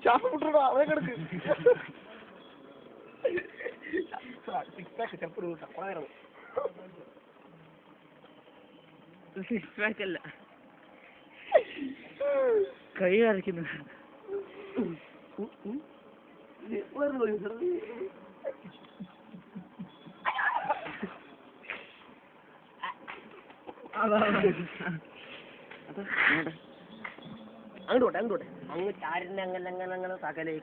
ശ്വാസം മുട്ടടാ അവനെ കിടക്ക് സിക്സ് പാക്ക് ചെറുപ്പം സിക്സ് പാക്ക് അല്ല കൈ വരയ്ക്കുന്നു അങ്ങോട്ടെ അങ്ങ് ചാരിന്റെ അങ്ങനെ സകലേ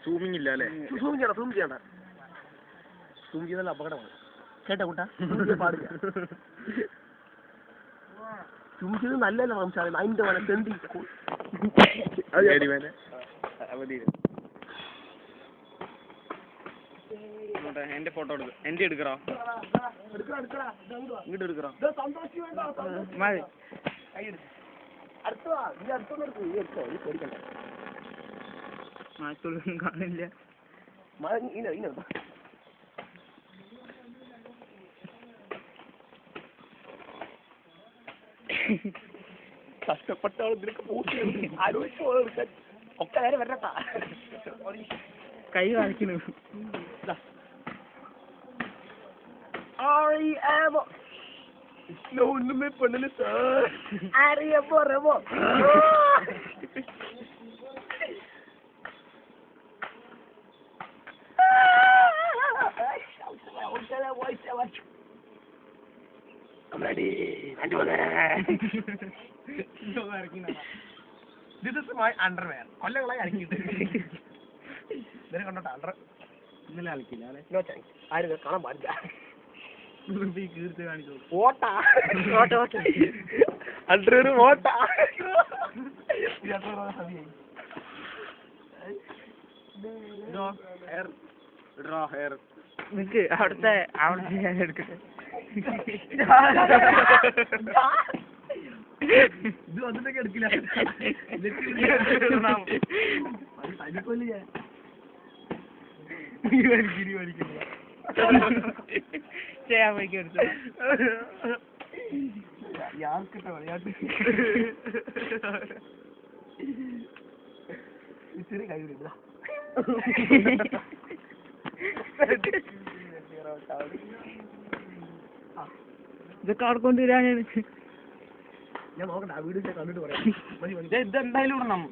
സൂമിങ് ഇല്ല അല്ലേ? സൂം ചെയ്യണ്ട സൂം ചെയ്താൽ അപകടമാണ് കേട്ടാ കൂട്ടാ പാടില്ല സൂം ചെയ്ത് നല്ലല്ല സംസാരം അതിന്റെ പോലെ തെണ്ടി എന്റെ ഫോട്ടോ എടുക്ക എന്റെ എടുക്കറോ ഇങ്ങോട്ട് എടുക്കറോ കാണില്ല കഷ്ടപ്പെട്ട ഇതിനൊക്കെ പൂട്ടി ആലോചിച്ച് ഒക്കെ നേരെ വരട്ടാ കൈ കാണിക്കുന്നു ഒന്നുമേ പെണ്ണിന് അറിയപ്പോ This is my underwear. കൊല്ലങ്ങളായി അരക്കിട്ട് ഇതിനെ കണ്ടോട്ടെ അണ്ടർ ഇന്നലെ കളിക്കില്ല അല്ലെ? നോ ചാൻസ് ആരും കാണാൻ പാടില്ല കീർത്തി കാണിച്ചു ഓട്ടാ അണ്ടർ ഓട്ടാ ഹെയർ നിക്ക് അവിടെ ഞാൻ എടുക്കട്ടെ ഇത് വന്നിട്ടൊക്കെ എടുക്കില്ല ചെയ്യാൻ പോയിക്ക് എടുത്തു ചെറിയ കഴിവില്ല ഇതൊക്കെ അവിടെ കൊണ്ടുവരാനാണ് ഞാൻ നോക്കട്ടെ ആ വീഡിയോ കണ്ടിട്ട് പറയാം ഇതെന്തായാലും ഇടണം.